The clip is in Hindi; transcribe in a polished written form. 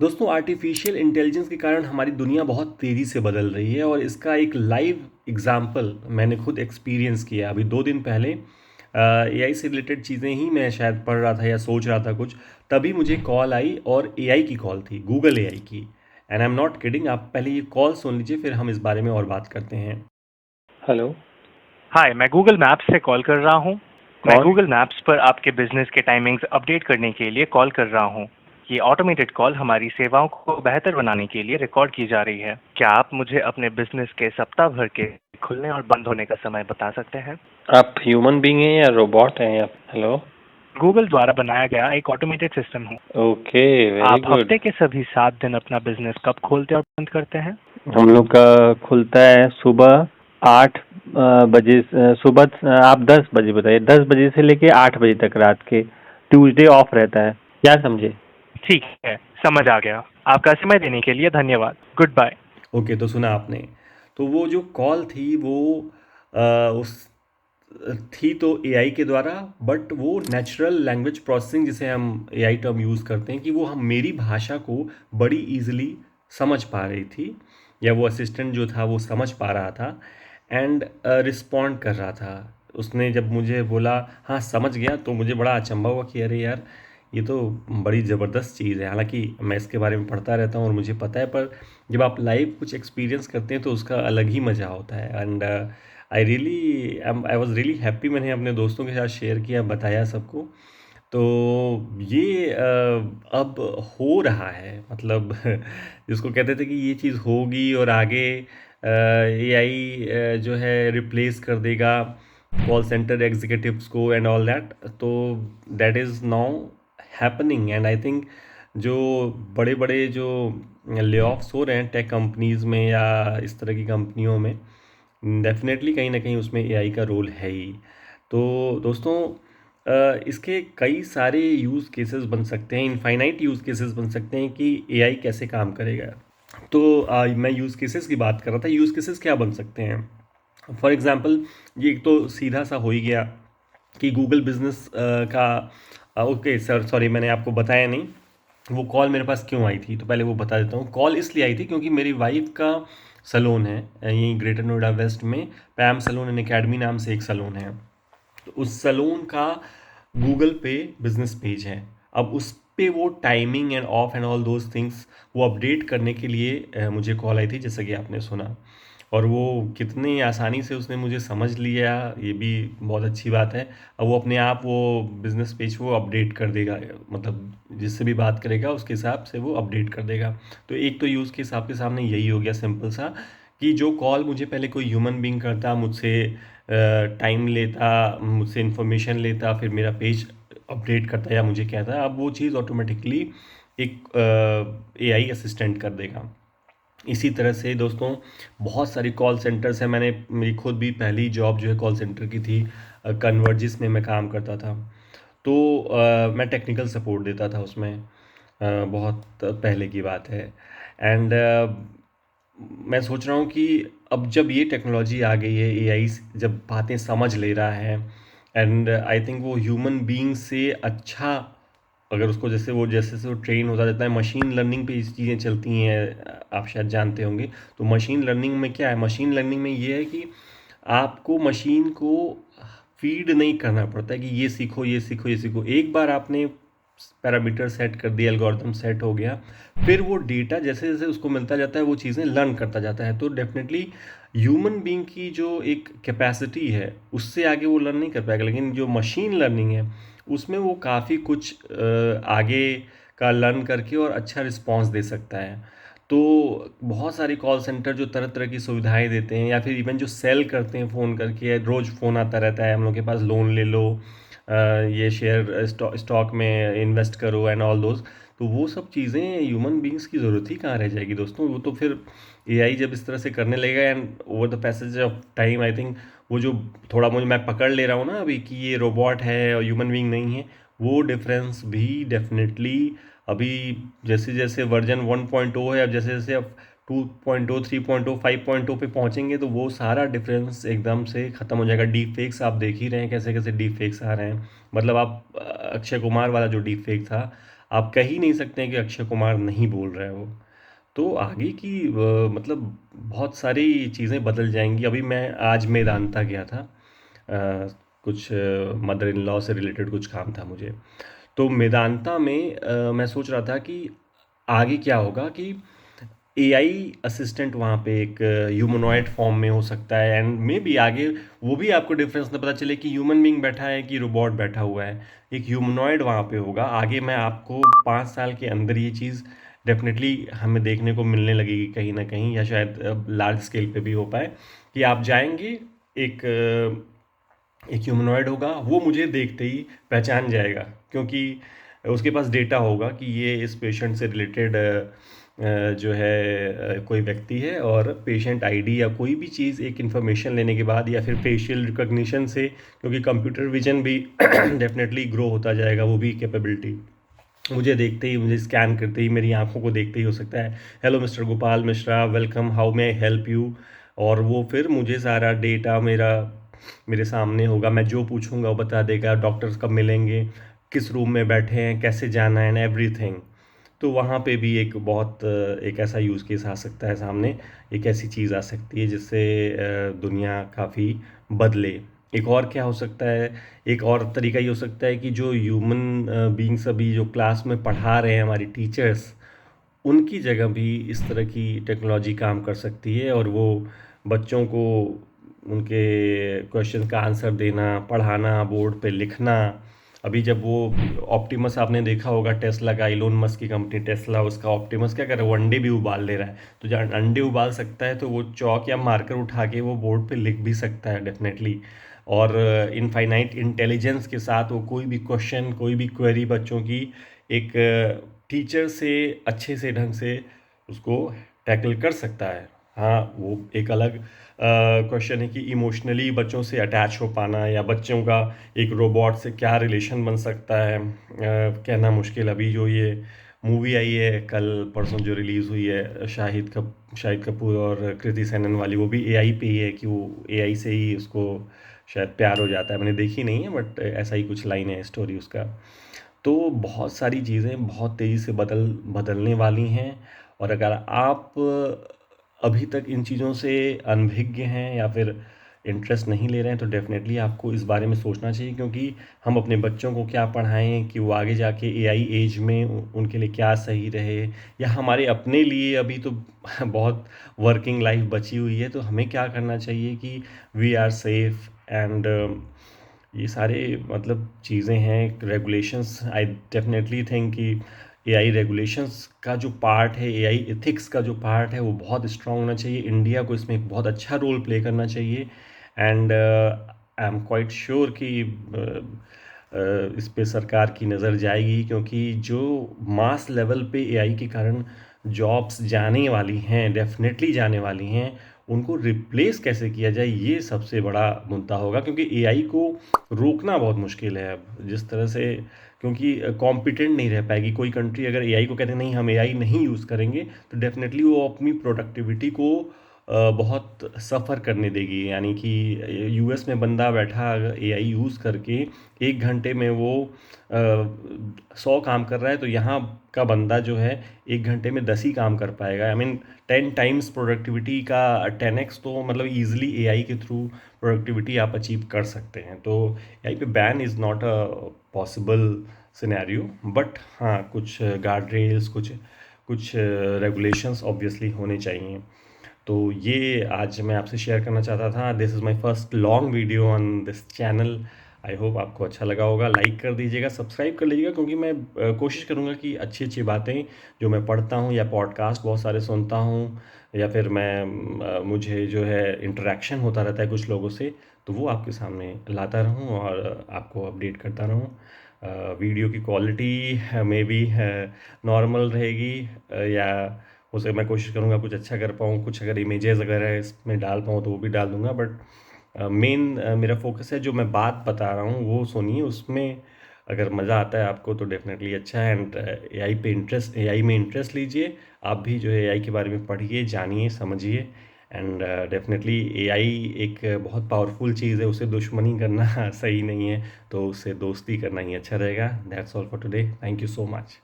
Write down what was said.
दोस्तों आर्टिफिशियल इंटेलिजेंस के कारण हमारी दुनिया बहुत तेज़ी से बदल रही है और इसका एक लाइव एग्जाम्पल मैंने खुद एक्सपीरियंस किया। अभी 2 दिन पहले एआई से रिलेटेड चीज़ें ही मैं शायद पढ़ रहा था या सोच रहा था कुछ, तभी मुझे कॉल आई और एआई की कॉल थी, गूगल एआई की। And I am not kidding, आप पहले ये कॉल सुन लीजिए फिर हम इस बारे में और बात करते हैं। हेलो। हाय, मैं गूगल मैप्स से कॉल कर रहा हूँ। मैं कौन? गूगल मैप्स पर आपके बिजनेस के टाइमिंग्स अपडेट करने के लिए कॉल कर रहा हूँ। ये ऑटोमेटेड कॉल हमारी सेवाओं को बेहतर बनाने के लिए रिकॉर्ड की जा रही है। क्या आप मुझे अपने बिजनेस के सप्ताह भर के खुलने और बंद होने का समय बता सकते हैं? आप ह्यूमन बीइंग हैं या रोबोट हैं आप? हेलो। गूगल द्वारा बनाया गया एक ऑटोमेटेड सिस्टम हूँ। ओके, वेरी आप गुड। हफ्ते के सभी 7 दिन अपना बिजनेस कब खोलते और बंद करते हैं? हम लोग का खुलता है सुबह 8 बजे। सुबह आप 10 बजे बताइए, 10 बजे से लेके 8 बजे तक रात के। ट्यूसडे ऑफ रहता है, क्या समझे? ठीक है, समझ आ गया। आपका समय देने के लिए धन्यवाद। Good bye. ओके, तो सुना आपने। तो वो जो कॉल थी वो उस थी तो एआई के द्वारा, बट वो नेचुरल लैंग्वेज प्रोसेसिंग जिसे हम एआई टर्म यूज़ करते हैं, कि वो हम मेरी भाषा को बड़ी इजीली समझ पा रही थी, या वो असिस्टेंट जो था वो समझ पा रहा था एंड रिस्पॉन्ड कर रहा था। उसने जब मुझे बोला हाँ समझ गया, तो मुझे बड़ा अचंभा हुआ कि अरे यार, ये तो बड़ी ज़बरदस्त चीज़ है। हालांकि मैं इसके बारे में पढ़ता रहता हूँ और मुझे पता है, पर जब आप लाइव कुछ एक्सपीरियंस करते हैं तो उसका अलग ही मज़ा होता है। And I was really happy. मैंने अपने दोस्तों के साथ शेयर किया, बताया सबको। तो ये अब हो रहा है, मतलब जिसको कहते थे कि ये चीज़ होगी और आगे एआई जो है रिप्लेस कर देगा कॉल सेंटर एग्जीक्यूटिव्स को एंड ऑल दैट, तो that is now happening. And I think जो बड़े बड़े जो ले ऑफ्स हो रहे हैं टेक कंपनीज़ में या इस तरह की कंपनियों में, डेफिनेटली कहीं ना कहीं उसमें एआई का रोल है ही। तो दोस्तों इसके कई सारे यूज़ केसेस बन सकते हैं, इनफाइनाइट यूज़ केसेस बन सकते हैं कि एआई कैसे काम करेगा। तो मैं यूज़ केसेस की बात कर रहा था। यूज़ केसेस क्या बन सकते हैं? फॉर एग्जांपल, ये एक तो सीधा सा हो ही गया कि गूगल बिजनेस का। ओके सर, सॉरी मैंने आपको बताया नहीं वो कॉल मेरे पास क्यों आई थी, तो पहले वो बता देता हूँ। कॉल इसलिए आई थी क्योंकि मेरी वाइफ का सलून है यहीं ग्रेटर नोएडा वेस्ट में, पैम सलून एंड एकेडमी नाम से एक सलून है। तो उस सलून का गूगल पे बिजनेस पेज है। अब उस पे वो timing end of and all those things वो अपडेट करने के लिए मुझे कॉल आई थी, जैसा कि आपने सुना। और वो कितनी आसानी से उसने मुझे समझ लिया, ये भी बहुत अच्छी बात है। अब वो अपने आप वो बिज़नेस पेज वो अपडेट कर देगा, मतलब जिससे भी बात करेगा उसके हिसाब से वो अपडेट कर देगा। तो एक तो यूज़ केस आपके सामने यही हो गया सिंपल सा, कि जो कॉल मुझे पहले कोई ह्यूमन बीइंग करता, मुझसे टाइम लेता, मुझसे इन्फॉर्मेशन लेता, फिर मेरा पेज अपडेट करता या मुझे कहता, अब वो चीज़ ऑटोमेटिकली एक एआई असिस्टेंट कर देगा। इसी तरह से दोस्तों बहुत सारी कॉल सेंटर्स हैं। मैंने मेरी खुद भी पहली जॉब जो है कॉल सेंटर की थी, कन्वर्जिस में मैं काम करता था। तो मैं टेक्निकल सपोर्ट देता था उसमें, बहुत पहले की बात है। एंड मैं सोच रहा हूँ कि अब जब ये टेक्नोलॉजी आ गई है, एआई जब बातें समझ ले रहा है, एंड आई थिंक वो ह्यूमन बीइंग से अच्छा, अगर उसको जैसे से वो ट्रेन होता जाता है, मशीन लर्निंग पे ये चीज़ें चलती हैं, आप शायद जानते होंगे। तो मशीन लर्निंग में क्या है, मशीन लर्निंग में ये है कि आपको मशीन को फीड नहीं करना पड़ता है कि ये सीखो ये सीखो ये सीखो। एक बार आपने पैरामीटर सेट कर दिया, एल्गोरिथम सेट हो गया, फिर वो डेटा जैसे जैसे उसको मिलता जाता है वो चीज़ें लर्न करता जाता है। तो डेफिनेटली ह्यूमन बीइंग की जो एक कैपेसिटी है उससे आगे वो लर्न नहीं कर पाएगा, लेकिन जो मशीन लर्निंग है उसमें वो काफ़ी कुछ आगे का लर्न करके और अच्छा रिस्पॉन्स दे सकता है। तो बहुत सारे कॉल सेंटर जो तरह तरह की सुविधाएं देते हैं, या फिर इवन जो सेल करते हैं फ़ोन करके, रोज़ फ़ोन आता रहता है हम लोग के पास, लोन ले लो, ये शेयर स्टॉक में इन्वेस्ट करो एंड ऑल दोज। तो वो सब चीज़ें ह्यूमन बींग्स की ज़रूरत ही कहाँ रह जाएगी दोस्तों। वो तो फिर एआई जब इस तरह से करने लगेगा, and over the passage of time I think वो जो थोड़ा मुझे मैं पकड़ ले रहा हूँ ना अभी कि ये रोबोट है और ह्यूमन बींग नहीं है, वो डिफरेंस भी डेफिनेटली अभी जैसे जैसे वर्जन 1.0 है, अब जैसे जैसे अब 2.0 3.0 5.0 पे पहुंचेंगे तो वो सारा डिफरेंस एकदम से ख़त्म हो जाएगा। डीप फेक्स आप देख ही रहे हैं कैसे कैसे डीप फेक्स आ रहे हैं। मतलब आप अक्षय कुमार वाला जो डीप फेक था, आप कह ही नहीं सकते हैं कि अक्षय कुमार नहीं बोल रहा है वो। तो आगे की मतलब बहुत सारी चीज़ें बदल जाएंगी। अभी मैं आज मेदांता गया था, कुछ मदर इन लॉ से रिलेटेड कुछ काम था मुझे। तो मेदांता में मैं सोच रहा था कि आगे क्या होगा कि एआई असिस्टेंट वहाँ पे एक ह्यूमनॉइड फॉर्म में हो सकता है, एंड मे बी आगे वो भी आपको डिफरेंस ना पता चले कि ह्यूमन बीइंग बैठा है कि रोबोट बैठा हुआ है। एक ह्यूमनॉइड वहाँ पे होगा। आगे मैं आपको 5 साल के अंदर ये चीज़ डेफिनेटली हमें देखने को मिलने लगेगी कहीं ना कहीं, या शायद लार्ज स्केल पे भी हो पाए कि आप जाएंगे, एक एक ह्यूमनॉइड होगा, वो मुझे देखते ही पहचान जाएगा, क्योंकि उसके पास डेटा होगा कि ये इस पेशेंट से रिलेटेड जो है कोई व्यक्ति है, और पेशेंट आईडी या कोई भी चीज़ एक इन्फॉर्मेशन लेने के बाद, या फिर फेशियल रिकॉग्निशन से, क्योंकि कंप्यूटर विजन भी डेफिनेटली ग्रो होता जाएगा, वो भी कैपेबिलिटी मुझे देखते ही, मुझे स्कैन करते ही, मेरी आंखों को देखते ही हो सकता है, hello mister Gopal Mishra, welcome, how may I help you. और वो फिर मुझे सारा डेटा मेरा मेरे सामने होगा, मैं जो पूछूंगा वो बता देगा, डॉक्टर्स कब मिलेंगे, किस रूम में बैठे हैं, कैसे जाना है, एंड एवरीथिंग। तो वहाँ पे भी एक बहुत एक ऐसा यूज़ केस आ सकता है सामने, एक ऐसी चीज़ आ सकती है जिससे दुनिया काफ़ी बदले। एक और क्या हो सकता है, एक और तरीका ये हो सकता है कि जो ह्यूमन बीइंग्स अभी जो क्लास में पढ़ा रहे हैं हमारी टीचर्स, उनकी जगह भी इस तरह की टेक्नोलॉजी काम कर सकती है, और वो बच्चों को उनके क्वेश्चन का आंसर देना, पढ़ाना, बोर्ड पे लिखना। अभी जब वो ऑप्टिमस आपने देखा होगा, टेस्ला का, इलोन मस्क की कंपनी टेस्ला, उसका ऑप्टिमस क्या कर रहा है, वो अंडे भी उबाल ले रहा है। तो जब अंडे उबाल सकता है तो वो चौक या मार्कर उठा के वो बोर्ड पे लिख भी सकता है डेफिनेटली। और इनफाइनाइट इंटेलिजेंस के साथ वो कोई भी क्वेश्चन, कोई भी क्वेरी बच्चों की एक टीचर से अच्छे से ढंग से उसको टैकल कर सकता है। हाँ, वो एक अलग क्वेश्चन है कि इमोशनली बच्चों से अटैच हो पाना, या बच्चों का एक रोबोट से क्या रिलेशन बन सकता है, कहना मुश्किल। अभी जो ये मूवी आई है कल परसों जो रिलीज़ हुई है, शाहिद कपूर और कृति सेनन वाली, वो भी एआई पे ही है कि वो एआई से ही उसको शायद प्यार हो जाता है। मैंने देखी नहीं है, बट ऐसा ही कुछ लाइन है स्टोरी उसका। तो बहुत सारी चीज़ें बहुत तेज़ी से बदलने वाली हैं, और अगर आप अभी तक इन चीज़ों से अनभिज्ञ हैं या फिर इंटरेस्ट नहीं ले रहे हैं, तो डेफिनेटली आपको इस बारे में सोचना चाहिए, क्योंकि हम अपने बच्चों को क्या पढ़ाएं कि वो आगे जाके एआई एज में उनके लिए क्या सही रहे, या हमारे अपने लिए अभी तो बहुत वर्किंग लाइफ बची हुई है, तो हमें क्या करना चाहिए कि वी आर सेफ एंड ये सारे मतलब चीज़ें हैं, रेगुलेशंस। आई डेफिनेटली थिंक कि एआई रेगुलेशंस का जो पार्ट है, एआई एथिक्स का जो पार्ट है, वो बहुत स्ट्रांग होना चाहिए। इंडिया को इसमें एक बहुत अच्छा रोल प्ले करना चाहिए, and I am quite sure कि इस पे सरकार की नज़र जाएगी, क्योंकि जो मास लेवल पे एआई के कारण जॉब्स जाने वाली हैं, डेफिनेटली जाने वाली हैं, उनको रिप्लेस कैसे किया जाए, ये सबसे बड़ा मुद्दा होगा, क्योंकि एआई को रोकना बहुत मुश्किल है अब जिस तरह से, क्योंकि कॉम्पिटेंट नहीं रह पाएगी कोई कंट्री। अगर एआई को कहते नहीं हम एआई नहीं यूज़ करेंगे, तो डेफिनेटली वो अपनी प्रोडक्टिविटी को बहुत सफ़र करने देगी। यानी कि यूएस में बंदा बैठा एआई यूज़ करके 1 घंटे में वो 100 काम कर रहा है, तो यहाँ का बंदा जो है 1 घंटे में 10 ही काम कर पाएगा। आई मीन 10 टाइम्स प्रोडक्टिविटी का 10x, तो मतलब ईजिली एआई के थ्रू प्रोडक्टिविटी आप अचीव कर सकते हैं। तो एआई पे ban is not a possible scenario, but हाँ, कुछ गार्ड रेल्स, कुछ कुछ रेगुलेशंस ऑब्वियसली होने चाहिए। तो ये आज मैं आपसे शेयर करना चाहता था। This is my first long video on this channel. I hope आपको अच्छा लगा होगा। लाइक कर दीजिएगा, सब्सक्राइब कर लीजिएगा, क्योंकि मैं कोशिश करूँगा कि अच्छी अच्छी बातें जो मैं पढ़ता हूँ, या पॉडकास्ट बहुत सारे सुनता हूँ, या फिर मैं मुझे जो है इंटरेक्शन होता रहता है कुछ लोगों से, तो वो आपके सामने लाता रहूँ और आपको अपडेट करता रहूँ। वीडियो की क्वालिटी में भी नॉर्मल रहेगी, या उसे मैं कोशिश करूँगा कुछ अच्छा कर पाऊँ, कुछ अगर इमेजेस वगैरह इसमें डाल पाऊँ तो वो भी डाल दूँगा। बट मेन मेरा फोकस है, जो मैं बात बता रहा हूँ वो सुनिए, उसमें अगर मज़ा आता है आपको तो डेफिनेटली अच्छा है। एंड एआई में इंटरेस्ट लीजिए, आप भी जो है एआई के बारे में पढ़िए, जानिए, समझिए। एंड डेफिनेटली एआई एक बहुत पावरफुल चीज़ है, उसे दुश्मनी करना सही नहीं है, तो उससे दोस्ती करना ही अच्छा रहेगा। That's all for today, thank you so much.